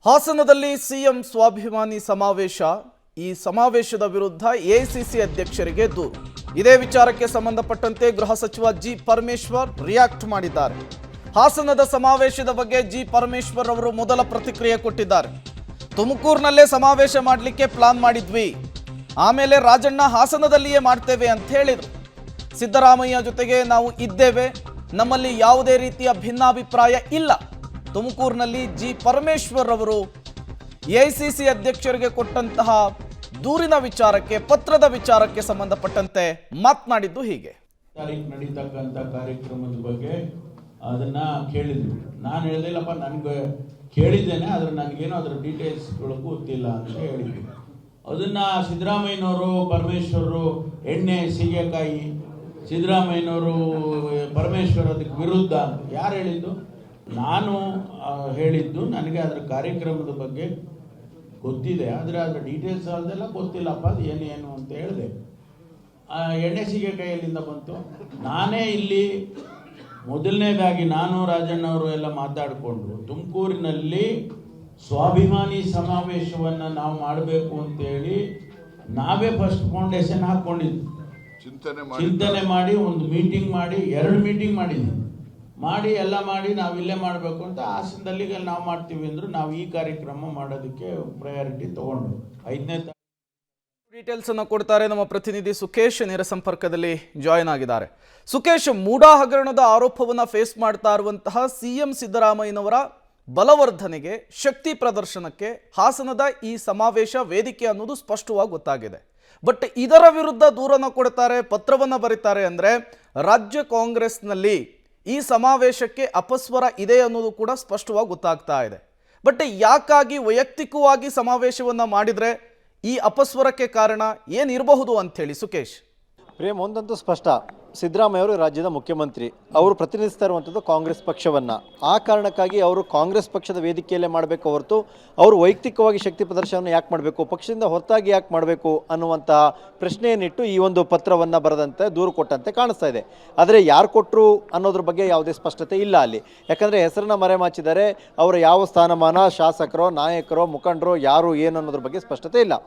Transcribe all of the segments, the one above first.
ಹಾಸನದಲ್ಲಿ ಸಿಎಂ ಸ್ವಾಭಿಮಾನಿ ಸಮಾವೇಶ. ಈ ಸಮಾವೇಶದ ವಿರುದ್ಧ ಎಐಸಿಸಿ ಅಧ್ಯಕ್ಷರಿಗೆ ದೂರು. ಇದೇ ವಿಚಾರಕ್ಕೆ ಸಂಬಂಧಪಟ್ಟಂತೆ ಗೃಹ ಸಚಿವ ಜಿ ಪರಮೇಶ್ವರ್ ರಿಯಾಕ್ಟ್ ಮಾಡಿದ್ದಾರೆ. ಹಾಸನದ ಸಮಾವೇಶದ ಬಗ್ಗೆ ಜಿ ಪರಮೇಶ್ವರ್ ಅವರು ಮೊದಲ ಪ್ರತಿಕ್ರಿಯೆ ಕೊಟ್ಟಿದ್ದಾರೆ. ತುಮಕೂರಿನಲ್ಲೇ ಸಮಾವೇಶ ಮಾಡಲಿಕ್ಕೆ ಪ್ಲಾನ್ ಮಾಡಿದ್ವಿ, ಆಮೇಲೆ ರಾಜಣ್ಣ ಹಾಸನದಲ್ಲಿಯೇ ಮಾಡ್ತೇವೆ ಅಂತ ಹೇಳಿದರು. ಸಿದ್ದರಾಮಯ್ಯ ಜೊತೆಗೆ ನಾವು ಇದ್ದೇವೆ, ನಮ್ಮಲ್ಲಿ ಯಾವುದೇ ರೀತಿಯ ಭಿನ್ನಾಭಿಪ್ರಾಯ ಇಲ್ಲ. ತುಮಕೂರಿನಲ್ಲಿ ಜಿ ಪರಮೇಶ್ವರ್ ಅವರು ಎಐಸಿಸಿ ಅಧ್ಯಕ್ಷರಿಗೆ ಕೊಟ್ಟಂತಹ ದೂರಿನ ವಿಚಾರಕ್ಕೆ, ಪತ್ರದ ವಿಚಾರಕ್ಕೆ ಸಂಬಂಧಪಟ್ಟಂತೆ ಮಾತನಾಡಿದ್ದು ಹೀಗೆ. ನಡೀತಕ್ಕಂಥ ಕಾರ್ಯಕ್ರಮದ ಬಗ್ಗೆ ಅದನ್ನ ಕೇಳಿದ್ರು. ನಾನು ಹೇಳಿಲ್ಲಪ್ಪ, ನನಗೆ ಕೇಳಿದ್ದೇನೆ, ಆದ್ರೆ ನನಗೇನೋ ಅದರ ಡೀಟೇಲ್ಸ್ಗಳು ಗೊತ್ತಿಲ್ಲ ಅಂತ ಹೇಳಿದ್ವಿ. ಅದನ್ನ ಸಿದ್ದರಾಮಯ್ಯನವರು, ಪರಮೇಶ್ವರರು ಎಣ್ಣೆ ಸೀಗೆಕಾಯಿ, ಸಿದ್ದರಾಮಯ್ಯನವರು ಪರಮೇಶ್ವರ್ ಅದಕ್ಕೆ ವಿರುದ್ಧ ಯಾರು ಹೇಳಿದ್ದು? ನಾನು ಹೇಳಿದ್ದು ನನಗೆ ಅದರ ಕಾರ್ಯಕ್ರಮದ ಬಗ್ಗೆ ಗೊತ್ತಿದೆ, ಆದರೆ ಅದರ ಡೀಟೇಲ್ಸ್ ಅದೆಲ್ಲ ಗೊತ್ತಿಲ್ಲಪ್ಪ, ಅದು ಏನು ಅಂತ ಹೇಳಿದೆ. ಎಣ್ಣೆ ಸೀಗೆಕಾಯಿಯಲ್ಲಿಂದ ಬಂತು. ನಾನೇ ಇಲ್ಲಿ ಮೊದಲನೇದಾಗಿ ನಾನು ರಾಜಣ್ಣವರು ಎಲ್ಲ ಮಾತಾಡಿಕೊಂಡು ತುಮಕೂರಿನಲ್ಲಿ ಸ್ವಾಭಿಮಾನಿ ಸಮಾವೇಶವನ್ನು ನಾವು ಮಾಡಬೇಕು ಅಂತೇಳಿ ನಾವೇ ಫಸ್ಟ್ ಫೌಂಡೇಶನ್ ಹಾಕ್ಕೊಂಡಿದ್ವಿ. ಚಿಂತನೆ ಮಾಡಿ ಒಂದು ಮೀಟಿಂಗ್ ಮಾಡಿ, 2 ಮೀಟಿಂಗ್ ಮಾಡಿ ಎಲ್ಲ ಮಾಡಿ ನಾವು ಇಲ್ಲೇ ಮಾಡಬೇಕು ಅಂತ ಹಾಸನದಲ್ಲಿ ನಾವು ಮಾಡ್ತೀವಿ ಅಂದ್ರು. ನಾವು ಈ ಕಾರ್ಯಕ್ರಮ ಮಾಡೋದಕ್ಕೆ ಪ್ರಯಾರಿಟಿ ತಗೊಂಡು 5ನೇ ಡೀಟೇಲ್ಸ್ ಅನ್ನು ಕೊಡ್ತಾರೆ ನಮ್ಮ ಪ್ರತಿನಿಧಿ ಸುಖೇಶ್, ನೇರ ಸಂಪರ್ಕದಲ್ಲಿ ಜಾಯಿನ್ ಆಗಿದ್ದಾರೆ. ಸುಖೇಶ್, ಮೂಡಾ ಹಗರಣದ ಆರೋಪವನ್ನು ಫೇಸ್ ಮಾಡ್ತಾ ಇರುವಂತಹ ಸಿಎಂ ಸಿದ್ದರಾಮಯ್ಯನವರ ಬಲವರ್ಧನೆಗೆ, ಶಕ್ತಿ ಪ್ರದರ್ಶನಕ್ಕೆ ಹಾಸನದ ಈ ಸಮಾವೇಶ ವೇದಿಕೆ ಅನ್ನೋದು ಸ್ಪಷ್ಟವಾಗಿ ಗೊತ್ತಾಗಿದೆ. ಬಟ್ ಇದರ ವಿರುದ್ಧ ದೂರನ್ನು ಕೊಡ್ತಾರೆ, ಪತ್ರವನ್ನು ಬರೀತಾರೆ ಅಂದರೆ ರಾಜ್ಯ ಕಾಂಗ್ರೆಸ್ನಲ್ಲಿ ಈ ಸಮಾವೇಶಕ್ಕೆ ಅಪಸ್ವರ ಇದೆ ಅನ್ನೋದು ಕೂಡ ಸ್ಪಷ್ಟವಾಗಿ ಗೊತ್ತಾಗ್ತಾ ಇದೆ. ಬಟ್ ಯಾಕಾಗಿ ವೈಯಕ್ತಿಕವಾಗಿ ಸಮಾವೇಶವನ್ನು ಮಾಡಿದರೆ ಈ ಅಪಸ್ವರಕ್ಕೆ ಕಾರಣ ಏನಿರಬಹುದು ಅಂಥೇಳಿ ಸುಖೇಶ್? ಪ್ರೇಮ್, ಒಂದಂತೂ ಸ್ಪಷ್ಟ, ಸಿದ್ದರಾಮಯ್ಯ ಅವರು ರಾಜ್ಯದ ಮುಖ್ಯಮಂತ್ರಿ, ಅವರು ಪ್ರತಿನಿಧಿಸ್ತಾ ಇರುವಂಥದ್ದು ಕಾಂಗ್ರೆಸ್ ಪಕ್ಷವನ್ನು. ಆ ಕಾರಣಕ್ಕಾಗಿ ಅವರು ಕಾಂಗ್ರೆಸ್ ಪಕ್ಷದ ವೇದಿಕೆಯಲ್ಲೇ ಮಾಡಬೇಕು ಹೊರತು ಅವರು ವೈಯಕ್ತಿಕವಾಗಿ ಶಕ್ತಿ ಪ್ರದರ್ಶನವನ್ನು ಯಾಕೆ ಮಾಡಬೇಕು, ಪಕ್ಷದಿಂದ ಹೊರತಾಗಿ ಯಾಕೆ ಮಾಡಬೇಕು ಅನ್ನುವಂತಹ ಪ್ರಶ್ನೆಯನ್ನಿಟ್ಟು ಈ ಒಂದು ಪತ್ರವನ್ನು ಬರೆದಂತೆ ದೂರು ಕೊಟ್ಟಂತೆ ಕಾಣಿಸ್ತಾ ಇದೆ. ಆದರೆ ಯಾರು ಕೊಟ್ಟರು ಅನ್ನೋದ್ರ ಬಗ್ಗೆ ಯಾವುದೇ ಸ್ಪಷ್ಟತೆ ಇಲ್ಲ ಅಲ್ಲಿ. ಯಾಕಂದರೆ ಹೆಸರನ್ನ ಮರೆಮಾಚಿದ್ದಾರೆ. ಅವರ ಯಾವ ಸ್ಥಾನಮಾನ, ಶಾಸಕರೋ ನಾಯಕರೋ ಮುಖಂಡರೋ ಯಾರು ಏನು ಅನ್ನೋದ್ರ ಬಗ್ಗೆ ಸ್ಪಷ್ಟತೆ ಇಲ್ಲ.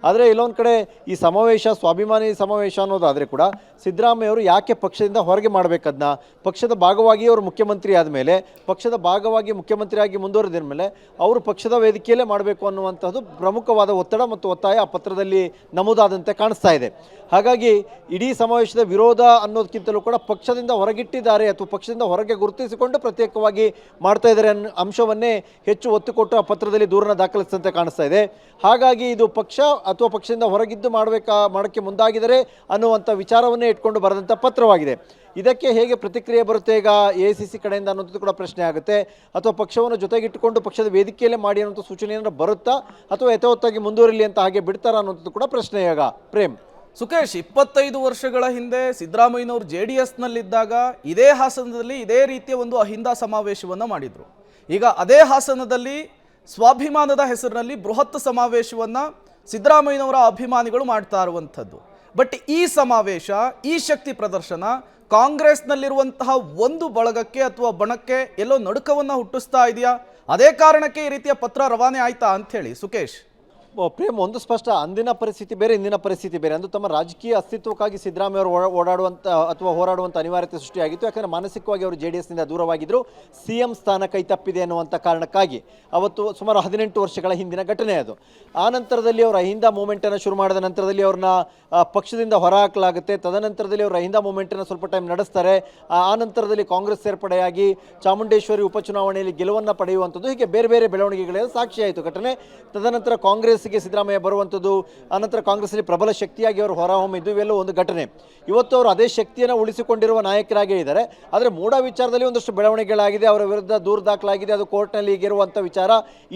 ಆದರೆ ಇಲ್ಲೊಂದು ಕಡೆ ಈ ಸಮಾವೇಶ ಸ್ವಾಭಿಮಾನಿ ಸಮಾವೇಶ ಅನ್ನೋದಾದರೆ ಕೂಡ ಸಿದ್ದರಾಮಯ್ಯವರು ಯಾಕೆ ಪಕ್ಷದಿಂದ ಹೊರಗೆ ಮಾಡಬೇಕದನ್ನ, ಪಕ್ಷದ ಭಾಗವಾಗಿ ಅವರು ಮುಖ್ಯಮಂತ್ರಿ ಆದಮೇಲೆ, ಪಕ್ಷದ ಭಾಗವಾಗಿ ಮುಖ್ಯಮಂತ್ರಿಯಾಗಿ ಮುಂದುವರೆದ ಮೇಲೆ ಅವರು ಪಕ್ಷದ ವೇದಿಕೆಯಲ್ಲೇ ಮಾಡಬೇಕು ಅನ್ನುವಂಥದ್ದು ಪ್ರಮುಖವಾದ ಒತ್ತಡ ಮತ್ತು ಒತ್ತಾಯ ಆ ಪತ್ರದಲ್ಲಿ ನಮೂದಾದಂತೆ ಕಾಣಿಸ್ತಾ ಇದೆ. ಹಾಗಾಗಿ ಇಡೀ ಸಮಾವೇಶದ ವಿರೋಧ ಅನ್ನೋದಕ್ಕಿಂತಲೂ ಕೂಡ ಪಕ್ಷದಿಂದ ಹೊರಗಿಟ್ಟಿದ್ದಾರೆ ಅಥವಾ ಪಕ್ಷದಿಂದ ಹೊರಗೆ ಗುರುತಿಸಿಕೊಂಡು ಪ್ರತ್ಯೇಕವಾಗಿ ಮಾಡ್ತಾ ಇದ್ದಾರೆ ಅನ್ನೋ ಅಂಶವನ್ನೇ ಹೆಚ್ಚು ಒತ್ತು ಕೊಟ್ಟು ಆ ಪತ್ರದಲ್ಲಿ ದೂರನ್ನು ದಾಖಲಿಸಿದಂತೆ ಕಾಣಿಸ್ತಾ ಇದೆ. ಹಾಗಾಗಿ ಇದು ಪಕ್ಷ ಅಥವಾ ಪಕ್ಷದಿಂದ ಹೊರಗಿದ್ದು ಮಾಡೋಕ್ಕೆ ಮುಂದಾಗಿದ್ದಾರೆ ಅನ್ನುವಂಥ ವಿಚಾರವನ್ನೇ ಇಟ್ಕೊಂಡು ಬರೆದಂಥ ಪತ್ರವಾಗಿದೆ. ಇದಕ್ಕೆ ಹೇಗೆ ಪ್ರತಿಕ್ರಿಯೆ ಬರುತ್ತೆ ಈಗ ಎಐಸಿಸಿ ಕಡೆಯಿಂದ ಅನ್ನೋದು ಕೂಡ ಪ್ರಶ್ನೆ ಆಗುತ್ತೆ. ಅಥವಾ ಪಕ್ಷವನ್ನು ಜೊತೆಗಿಟ್ಟುಕೊಂಡು ಪಕ್ಷದ ವೇದಿಕೆಯಲ್ಲೇ ಮಾಡಿ ಅನ್ನೋಂಥ ಸೂಚನೆ ಏನಾದ್ರು ಬರುತ್ತಾ ಅಥವಾ ಯಥಾವತ್ತಾಗಿ ಮುಂದುವರಿಲಿ ಅಂತ ಹಾಗೆ ಬಿಡ್ತಾರಾ ಅನ್ನೋಂಥದ್ದು ಕೂಡ ಪ್ರಶ್ನೆ ಈಗ ಪ್ರೇಮ್. ಸುಖೇಶ್, 25 ವರ್ಷಗಳ ಹಿಂದೆ ಸಿದ್ದರಾಮಯ್ಯನವರು JDSನಲ್ಲಿದ್ದಾಗ ಇದೇ ಹಾಸನದಲ್ಲಿ ಇದೇ ರೀತಿಯ ಒಂದು ಅಹಿಂದ ಸಮಾವೇಶವನ್ನು ಮಾಡಿದರು. ಈಗ ಅದೇ ಹಾಸನದಲ್ಲಿ ಸ್ವಾಭಿಮಾನದ ಹೆಸರಿನಲ್ಲಿ ಬೃಹತ್ ಸಮಾವೇಶವನ್ನು ಸಿದ್ದರಾಮಯ್ಯನವರ ಅಭಿಮಾನಿಗಳು ಮಾಡ್ತಾ ಇರುವಂಥದ್ದು. ಬಟ್ ಈ ಸಮಾವೇಶ, ಈ ಶಕ್ತಿ ಪ್ರದರ್ಶನ ಕಾಂಗ್ರೆಸ್ನಲ್ಲಿರುವಂತಹ ಒಂದು ಬಳಗಕ್ಕೆ ಅಥವಾ ಬಣಕ್ಕೆ ಎಲ್ಲೋ ನಡುಕವನ್ನು ಹುಟ್ಟಿಸ್ತಾ ಇದೆಯಾ? ಅದೇ ಕಾರಣಕ್ಕೆ ಈ ರೀತಿಯ ಪತ್ರ ರವಾನೆ ಆಯ್ತಾ ಅಂಥೇಳಿ ಸುಖೇಶ್? ಪ್ರೇಮ್, ಒಂದು ಸ್ಪಷ್ಟ, ಅಂದಿನ ಪರಿಸ್ಥಿತಿ ಬೇರೆ, ಇಂದಿನ ಪರಿಸ್ಥಿತಿ ಬೇರೆ. ಅಂದು ತಮ್ಮ ರಾಜಕೀಯ ಅಸ್ತಿತ್ವಕ್ಕಾಗಿ ಸಿದ್ದರಾಮಯ್ಯ ಅವರು ಓಡಾಡುವಂಥ ಅಥವಾ ಹೋರಾಡುವಂಥ ಅನಿವಾರ್ಯತೆ ಸೃಷ್ಟಿಯಾಗಿತ್ತು. ಯಾಕಂದರೆ ಮಾನಸಿಕವಾಗಿ ಅವರು JDSನಿಂದ ದೂರವಾಗಿದ್ದರು, CM ಸ್ಥಾನ ಕೈ ತಪ್ಪಿದೆ ಅನ್ನುವಂಥ ಕಾರಣಕ್ಕಾಗಿ. ಅವತ್ತು ಸುಮಾರು 18 ವರ್ಷಗಳ ಹಿಂದಿನ ಘಟನೆ ಅದು. ಆ ನಂತರದಲ್ಲಿ ಅವರು ಅಹಿಂದ ಮೂವ್ಮೆಂಟನ್ನು ಶುರು ಮಾಡಿದ ನಂತರದಲ್ಲಿ ಅವ್ರನ್ನ ಪಕ್ಷದಿಂದ ಹೊರ ಹಾಕಲಾಗುತ್ತೆ. ತದನಂತರದಲ್ಲಿ ಅವರು ಅಹಿಂದ ಮೂವ್ಮೆಂಟನ್ನು ಸ್ವಲ್ಪ ಟೈಮ್ ನಡೆಸ್ತಾರೆ. ಆ ನಂತರದಲ್ಲಿ ಕಾಂಗ್ರೆಸ್ ಸೇರ್ಪಡೆಯಾಗಿ ಚಾಮುಂಡೇಶ್ವರಿ ಉಪಚುನಾವಣೆಯಲ್ಲಿ ಗೆಲುವನ್ನು ಪಡೆಯುವಂಥದ್ದು, ಹೀಗೆ ಬೇರೆ ಬೇರೆ ಬೆಳವಣಿಗೆಗಳೆಲ್ಲ ಸಾಕ್ಷಿಯಾಯಿತು ಘಟನೆ. ತದನಂತರ ಕಾಂಗ್ರೆಸ್ಗೆ ಸಿದ್ದರಾಮಯ್ಯ ಬರುವಂಥದ್ದು, ಆನಂತರ ಕಾಂಗ್ರೆಸ್ನಲ್ಲಿ ಪ್ರಬಲ ಶಕ್ತಿಯಾಗಿ ಅವರು ಹೊರಹೊಮ್ಮಿದ್ದು, ಇವೆಲ್ಲ ಒಂದು ಘಟನೆ. ಇವತ್ತು ಅವರು ಅದೇ ಶಕ್ತಿಯನ್ನು ಉಳಿಸಿಕೊಂಡಿರುವ ನಾಯಕರಾಗೇ ಇದ್ದಾರೆ. ಆದರೆ ಮೂಡಾ ವಿಚಾರದಲ್ಲಿ ಒಂದಷ್ಟು ಬೆಳವಣಿಗೆಗಳಾಗಿದೆ, ಅವರ ವಿರುದ್ಧ ದೂರು ದಾಖಲಾಗಿದೆ, ಅದು ಕೋರ್ಟ್ನಲ್ಲಿ ಈಗಿರುವಂಥ ವಿಚಾರ,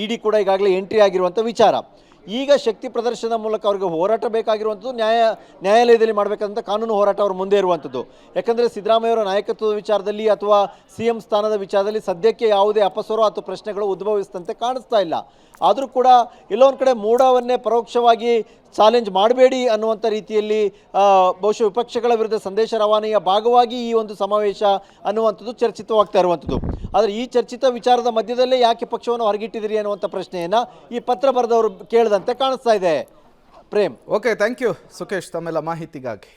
ED ಕೂಡ ಈಗಾಗಲೇ ಎಂಟ್ರಿ ಆಗಿರುವಂಥ ವಿಚಾರ. ಈಗ ಶಕ್ತಿ ಪ್ರದರ್ಶನದ ಮೂಲಕ ಅವರಿಗೆ ಹೋರಾಟ ಬೇಕಾಗಿರುವಂಥದ್ದು ನ್ಯಾಯಾಲಯದಲ್ಲಿ ಮಾಡಬೇಕಂತ ಕಾನೂನು ಹೋರಾಟ ಅವರು ಮುಂದೆ ಇರುವಂಥದ್ದು. ಯಾಕಂದರೆ ಸಿದ್ದರಾಮಯ್ಯವರ ನಾಯಕತ್ವದ ವಿಚಾರದಲ್ಲಿ ಅಥವಾ CM ಸ್ಥಾನದ ವಿಚಾರದಲ್ಲಿ ಸದ್ಯಕ್ಕೆ ಯಾವುದೇ ಅಪಸ್ವರ ಅಥವಾ ಪ್ರಶ್ನೆಗಳು ಉದ್ಭವಿಸಿದಂತೆ ಕಾಣಿಸ್ತಾ ಇಲ್ಲ. ಆದರೂ ಕೂಡ ಎಲ್ಲೊಂದು ಕಡೆ ಮೂಡಾವನ್ನೇ ಪರೋಕ್ಷವಾಗಿ ಚಾಲೆಂಜ್ ಮಾಡಬೇಡಿ ಅನ್ನುವಂಥ ರೀತಿಯಲ್ಲಿ ಬಹುಶಃ ವಿಪಕ್ಷಗಳ ವಿರುದ್ಧ ಸಂದೇಶ ರವಾನೆಯ ಭಾಗವಾಗಿ ಈ ಒಂದು ಸಮಾವೇಶ ಅನ್ನುವಂಥದ್ದು ಚರ್ಚಿತವಾಗ್ತಾ ಇರುವಂಥದ್ದು. ಆದರೆ ಈ ಚರ್ಚಿತ ವಿಚಾರದ ಮಧ್ಯದಲ್ಲೇ ಯಾಕೆ ಪಕ್ಷವನ್ನು ಹೊರಗಿಟ್ಟಿದ್ದೀರಿ ಅನ್ನುವಂಥ ಪ್ರಶ್ನೆಯನ್ನು ಈ ಪತ್ರ ಬರೆದವರು ಕೇಳಿದಂತೆ ಕಾಣಿಸ್ತಾ ಇದೆ. Prem. Okay, thank you Sukhesh ತಮ್ಮೆಲ್ಲ ಮಾಹಿತಿಗಾಗಿ.